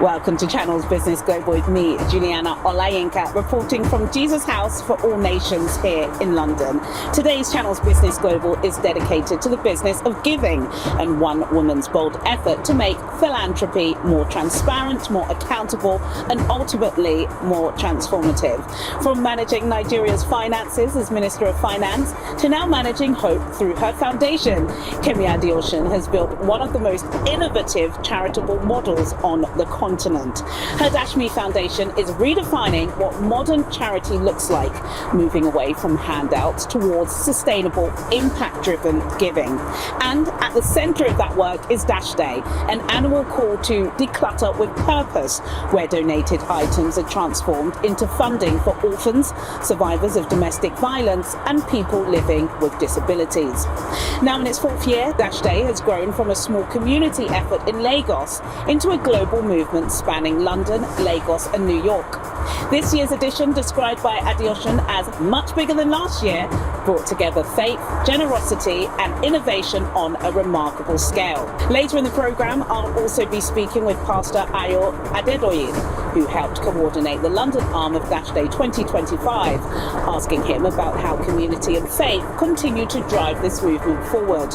Welcome to Channels Business Global with me, Juliana Olayinka, reporting from Jesus House for All Nations here in London. Today's Channels Business Global is dedicated to the business of giving and one woman's bold effort to make philanthropy more transparent, more accountable, and ultimately more transformative. From managing Nigeria's finances as Minister of Finance to now managing hope through her foundation, Kemi Adeosun has built one of the most innovative charitable models on the continent. Her Me Foundation is redefining what modern charity looks like, moving away from handouts towards sustainable, impact-driven giving. And at the center of that work is Dash Day, an annual call to declutter with purpose, where donated items are transformed into funding for orphans, survivors of domestic violence, and people living with disabilities. Now in its fourth year, Dash Day has grown from a small community effort in Lagos into a global movement spanning London, Lagos, and New York. This year's edition, described by Adeosun as much bigger than last year, brought together faith, generosity, and innovation on a remarkable scale. Later in the programme, I'll also be speaking with Pastor Kemi Adeosun, who helped coordinate the London arm of Dash Day 2025, asking him about how community and faith continue to drive this movement forward.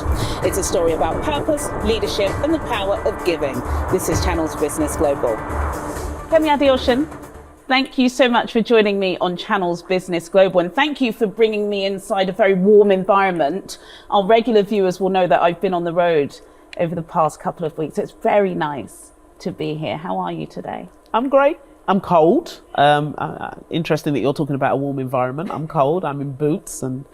It's a story about purpose, leadership, and the power of giving. This is Channels Business Global. Kemi Adeosun, thank you so much for joining me on Channels Business Global, and thank you for bringing me inside a very warm environment. Our regular viewers will know that I've been on the road over the past couple of weeks. It's very nice to be here. How are you today? I'm great. I'm cold. Interesting that you're talking about a warm environment. I'm cold. I'm in boots and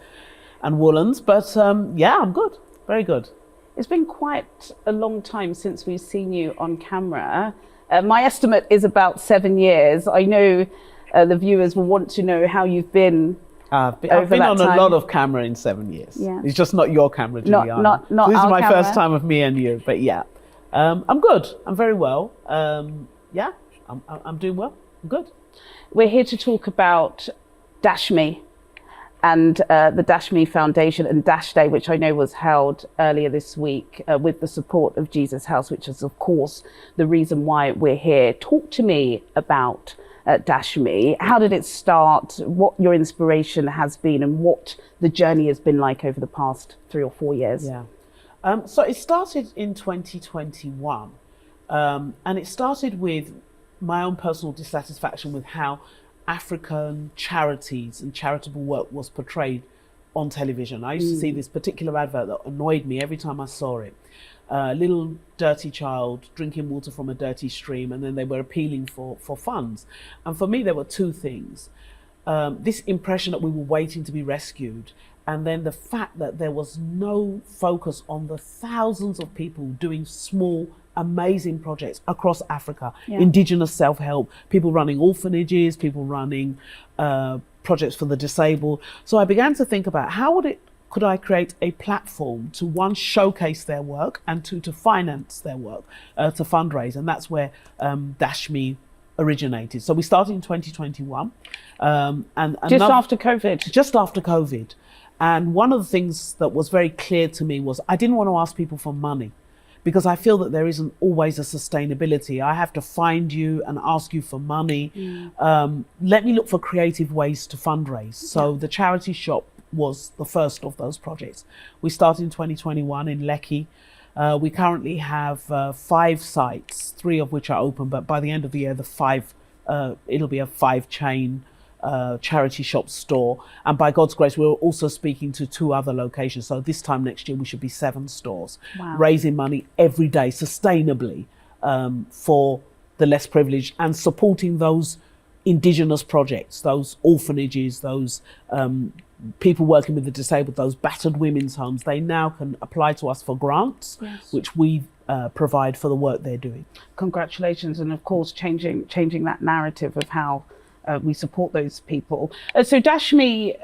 woolens, but yeah, I'm good. Very good. It's been quite a long time since we've seen you on camera. My estimate is about 7 years. I know the viewers will want to know how you've been. I've been on a lot of camera in 7 years. Yeah. It's just not your camera, Juliana. Not this is my camera. first time of me and you, but yeah. I'm good. I'm very well. Yeah, I'm doing well. I'm good. We're here to talk about Me and the Me Foundation and Dash Day, which I know was held earlier this week with the support of Jesus House, which is, of course, the reason why we're here. Talk to me about Me. How did it start? What your inspiration has been and what the journey has been like over the past 3 or 4 years? Yeah. So it started in 2021, and it started with my own personal dissatisfaction with how African charities and charitable work was portrayed on television. I used to see this particular advert that annoyed me every time I saw it. A little dirty child drinking water from a dirty stream, and then they were appealing for funds. And for me, there were two things. This impression that we were waiting to be rescued, and then the fact that there was no focus on the thousands of people doing small, amazing projects across Africa. Yeah. Indigenous self-help, people running orphanages, people running projects for the disabled. So I began to think about could I create a platform to, one, showcase their work, and two, to finance their work, to fundraise. And that's where Me originated. So we started in 2021. Just after COVID? Just after COVID. And one of the things that was very clear to me was I didn't want to ask people for money, because I feel that there isn't always a sustainability. I have to find you and ask you for money. Let me look for creative ways to fundraise. So the charity shop was the first of those projects. We started in 2021 in Lekki. We currently have 5 sites, 3 of which are open, but by the end of the year, it'll be a 5-chain charity shop store, and by God's grace we're also speaking to 2 other locations, so this time next year we should be 7 stores. Wow. Raising money every day sustainably for the less privileged, and supporting those indigenous projects, those orphanages, those people working with the disabled, those battered women's homes. They now can apply to us for grants. Yes. Which we provide for the work they're doing. Congratulations, and of course changing that narrative of how we support those people. So Me,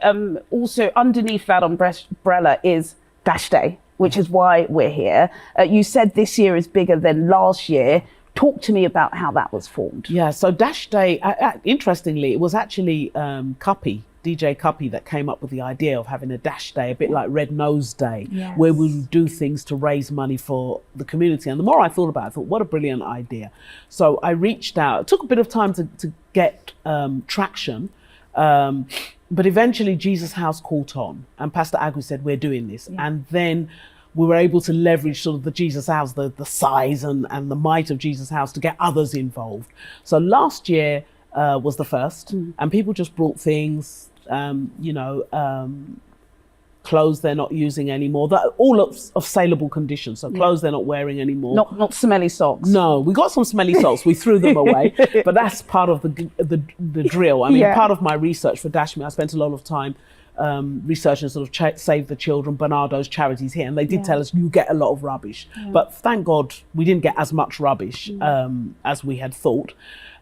also underneath that umbrella is Dash Day, which is why we're here. You said this year is bigger than last year. Talk to me about how that was formed. Yeah, so Dash Day, interestingly, it was actually Cuppy DJ Cuppy that came up with the idea of having a Dash Day, a bit like Red Nose Day, Yes. where we would do things to raise money for the community. And the more I thought about it, I thought, what a brilliant idea. So I reached out. It took a bit of time to get traction. But eventually Jesus House caught on, and Pastor Agui said, we're doing this. Yeah. And then we were able to leverage sort of the Jesus House, the size and the might of Jesus House to get others involved. So last year was the first, and people just brought things, clothes they're not using anymore, all of saleable conditions. So clothes they're not wearing anymore. Not smelly socks. No, we got some smelly socks. We threw them away, but that's part of the drill. I mean, part of my research for Dash Me, I spent a lot of time researching sort of Save the Children, Bernardo's charities here, and they did tell us you get a lot of rubbish. But thank God we didn't get as much rubbish as we had thought.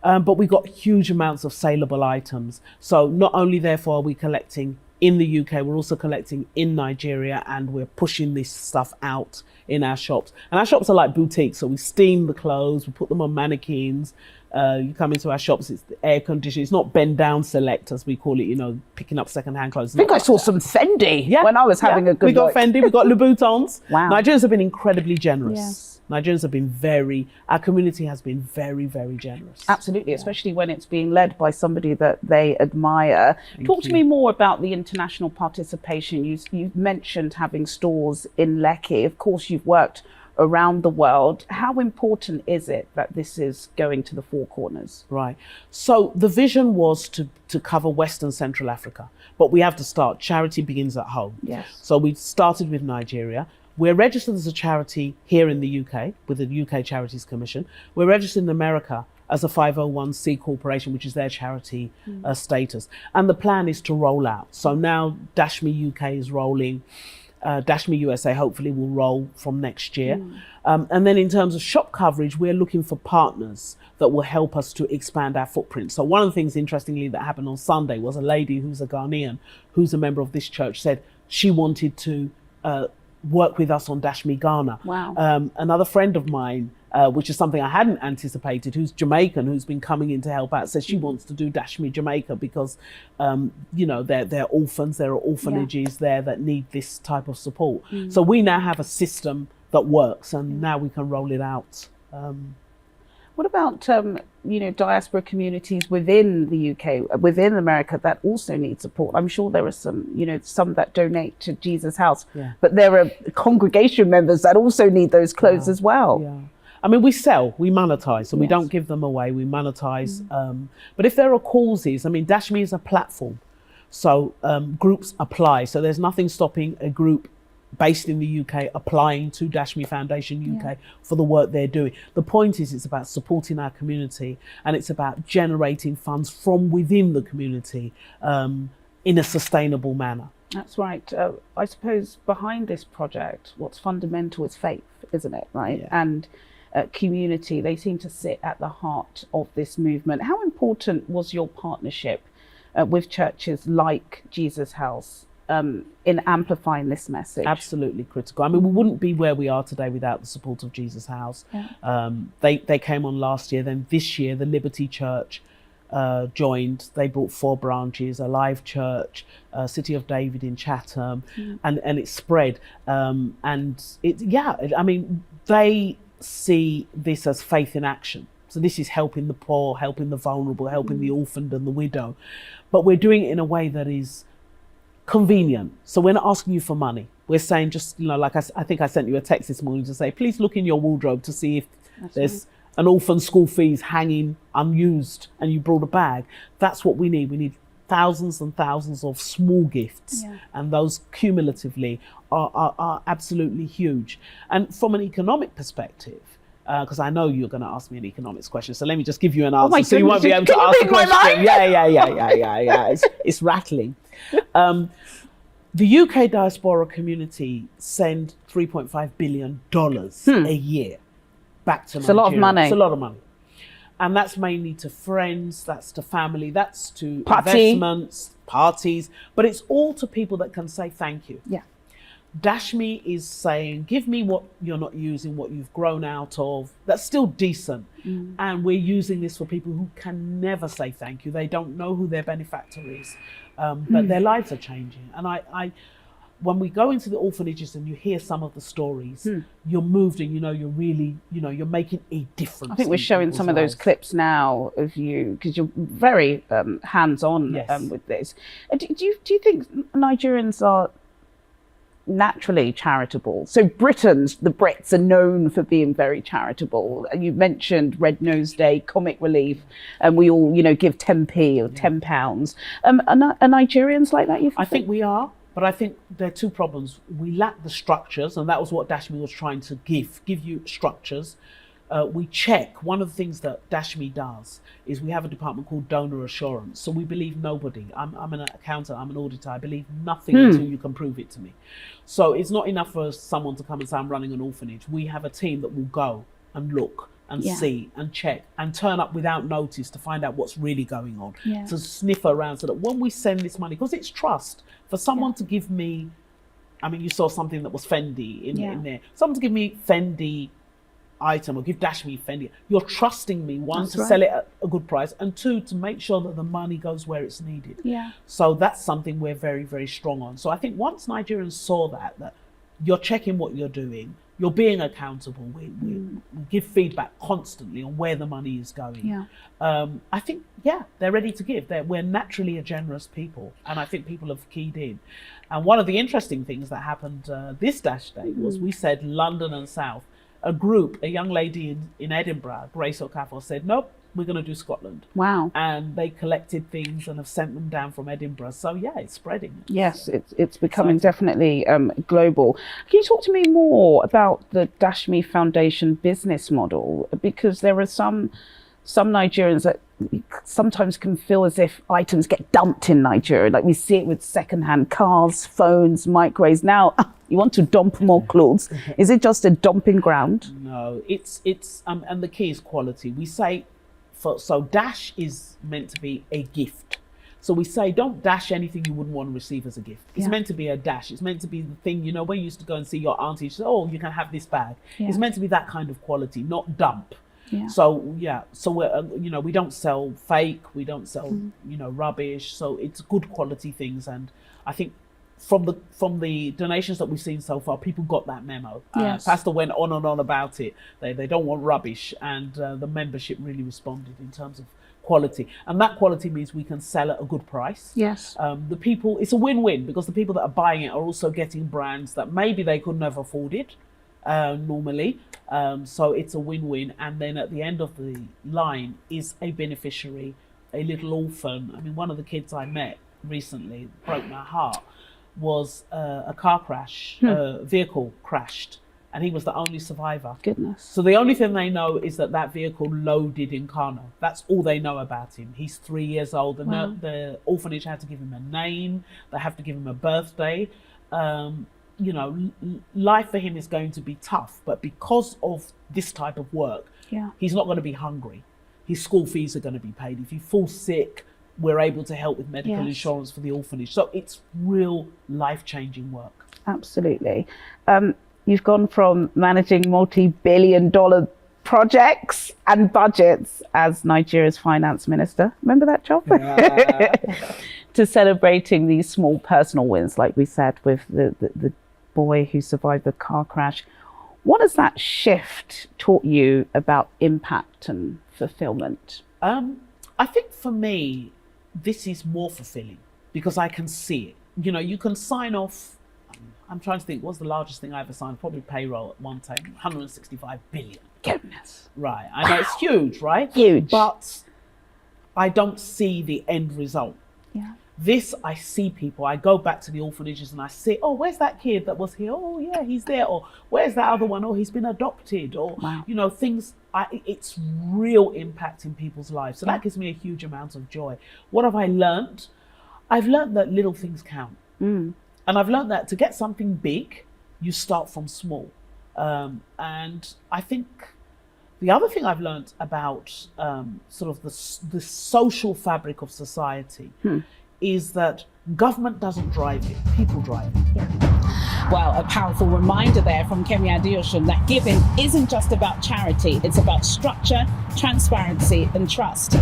But we got huge amounts of saleable items. So not only therefore are we collecting in the UK, we're also collecting in Nigeria, and we're pushing this stuff out in our shops. And our shops are like boutiques, so we steam the clothes, we put them on mannequins. You come into our shops, it's the air conditioning. It's not bend down select, as we call it, picking up second-hand clothes. I think I saw some Fendi when I was having a good look. We got Fendi, we got Louboutins. Wow. Nigerians have been incredibly generous. Yes. Nigerians have been our community has been very, very generous. Absolutely, especially when it's being led by somebody that they admire. Talk to me more about the international participation. You mentioned having stores in Lekki. Of course, you've worked around the world. How important is it that this is going to the four corners? Right. So the vision was to cover West and Central Africa, but we have to start. Charity begins at home. Yes. So we started with Nigeria. We're registered as a charity here in the UK with the UK Charities Commission. We're registered in America as a 501c corporation, which is their charity status. And the plan is to roll out. So now Dash Me UK is rolling. Dash Me USA hopefully will roll from next year. And then in terms of shop coverage, we're looking for partners that will help us to expand our footprint. So one of the things, interestingly, that happened on Sunday was a lady who's a Ghanaian, who's a member of this church, said she wanted to work with us on Dash Me Ghana. Wow. Another friend of mine, which is something I hadn't anticipated, who's Jamaican, who's been coming in to help out, says she wants to do Dash Me Jamaica because, they're orphans, there are orphanages there that need this type of support. So we now have a system that works, and now we can roll it out. What about, diaspora communities within the UK, within America, that also need support? I'm sure there are some that donate to Jesus House, but there are congregation members that also need those clothes as well. Yeah. I mean, we monetize, so we don't give them away, we monetize. But if there are causes, Dash Me is a platform. So groups apply. So there's nothing stopping a group based in the UK applying to Dash Me Foundation UK for the work they're doing. The point is, it's about supporting our community, and it's about generating funds from within the community in a sustainable manner. That's right. I suppose behind this project, what's fundamental is faith, isn't it? Right. Yeah. And community, they seem to sit at the heart of this movement. How important was your partnership with churches like Jesus House in amplifying this message? Absolutely critical. We wouldn't be where we are today without the support of Jesus House. They came on last year. Then this year, the Liberty Church joined. They brought 4 branches, a live church, City of David in Chatham, and it spread. They see this as faith in action. So this is helping the poor, helping the vulnerable, helping the orphaned and the widow. But we're doing it in a way that is convenient. So we're not asking you for money. We're saying just, like I think I sent you a text this morning to say, please look in your wardrobe to see if there's an orphan school fees hanging unused and you brought a bag. That's what we need. We need thousands and thousands of small gifts, and those cumulatively are absolutely huge. And from an economic perspective, because I know you're going to ask me an economics question, so let me just give you an answer, so you won't be able to ask a question. Yeah. It's rattling. The UK diaspora community send $3.5 billion a year back to Nigeria. It's a lot of money. It's a lot of money. And that's mainly to friends, that's to family, that's to investments, parties, but it's all to people that can say thank you. Yeah. Dash Me is saying, give me what you're not using, what you've grown out of, that's still decent. And we're using this for people who can never say thank you. They don't know who their benefactor is, but their lives are changing. And I when we go into the orphanages and you hear some of the stories, you're moved and you're really, you're making a difference. I think we're showing some of those clips now of you, because you're very hands-on with this. Do you think Nigerians are naturally charitable? So the Brits are known for being very charitable. You mentioned Red Nose Day, Comic Relief, and we all, give 10p or £10. Are Nigerians like that, you think? I think we are. But I think there are two problems. We lack the structures, and that was what Dash Me was trying to give you structures. We check. One of the things that Dash Me does is we have a department called donor assurance. So we believe nobody. I'm an accountant, I'm an auditor. I believe nothing until you can prove it to me. So it's not enough for someone to come and say, I'm running an orphanage. We have a team that will go and look and see and check and turn up without notice to find out what's really going on, to sniff around, so that when we send this money, because it's trust, for someone to give me, you saw something that was Fendi in there, someone to give me Fendi item or give Dash Me Fendi, you're trusting me, one, to sell it at a good price, and two, to make sure that the money goes where it's needed. So that's something we're very, very strong on. So I think once Nigerians saw that you're checking what you're doing, you're being accountable, we give feedback constantly on where the money is going. I think, they're ready to give. We're naturally a generous people, and I think people have keyed in. And one of the interesting things that happened this Dash Day was we said London and South. A young lady in Edinburgh, Grace Okafor, said, nope, we're going to do Scotland. Wow. And they collected things and have sent them down from Edinburgh. So it's spreading. Yes, it's becoming definitely global. Can you talk to me more about the Dash Me Foundation business model? Because there are some Nigerians that sometimes can feel as if items get dumped in Nigeria. Like we see it with secondhand cars, phones, microwaves. Now you want to dump more clothes. Is it just a dumping ground? No, it's and the key is quality. We say, so Dash is meant to be a gift. So we say, don't dash anything you wouldn't want to receive as a gift. It's meant to be a dash. It's meant to be the thing, when you used to go and see your auntie, she said, oh, you can have this bag. It's meant to be that kind of quality, not dump. So we're, we don't sell fake, we don't sell, rubbish. So it's good quality things. And I think from the donations that we've seen so far, people got that memo. Pastor went on and on about it. They don't want rubbish, and the membership really responded in terms of quality, and that quality means we can sell at a good price. The people, it's a win-win, because the people that are buying it are also getting brands that maybe they couldn't have afforded normally. So it's a win-win. And then at the end of the line is a beneficiary, a little orphan. One of the kids I met recently, broke my heart, was a car crash, a vehicle crashed, and he was the only survivor. Goodness. So the only thing they know is that vehicle loaded in Kano. That's all they know about him. He's 3 years old, and the orphanage had to give him a name. They have to give him a birthday. Life for him is going to be tough, but because of this type of work, he's not going to be hungry. His school fees are going to be paid. If he falls sick, we're able to help with medical insurance for the orphanage. So it's real life-changing work. Absolutely. You've gone from managing multi-billion-dollar projects and budgets as Nigeria's finance minister, remember that job? To celebrating these small personal wins, like we said, with the boy who survived the car crash. What has that shift taught you about impact and fulfillment? I think for me, this is more fulfilling because I can see it. You can sign off. I'm trying to think, what's the largest thing I ever signed? Probably payroll at one time, 165 billion. Goodness. Right. I know it's huge, right? Huge. But I don't see the end result. This, I see people, I go back to the orphanages and I see, oh, where's that kid that was here? Oh, yeah, he's there. Or where's that other one? Oh, he's been adopted. Or, things, it's real impact in people's lives. So that gives me a huge amount of joy. What have I learned? I've learned that little things count. And I've learned that to get something big, you start from small. And I think the other thing I've learned about sort of the social fabric of society is that government doesn't drive it, people drive it. Well, a powerful reminder there from Kemi Adeosun that giving isn't just about charity, it's about structure, transparency and trust.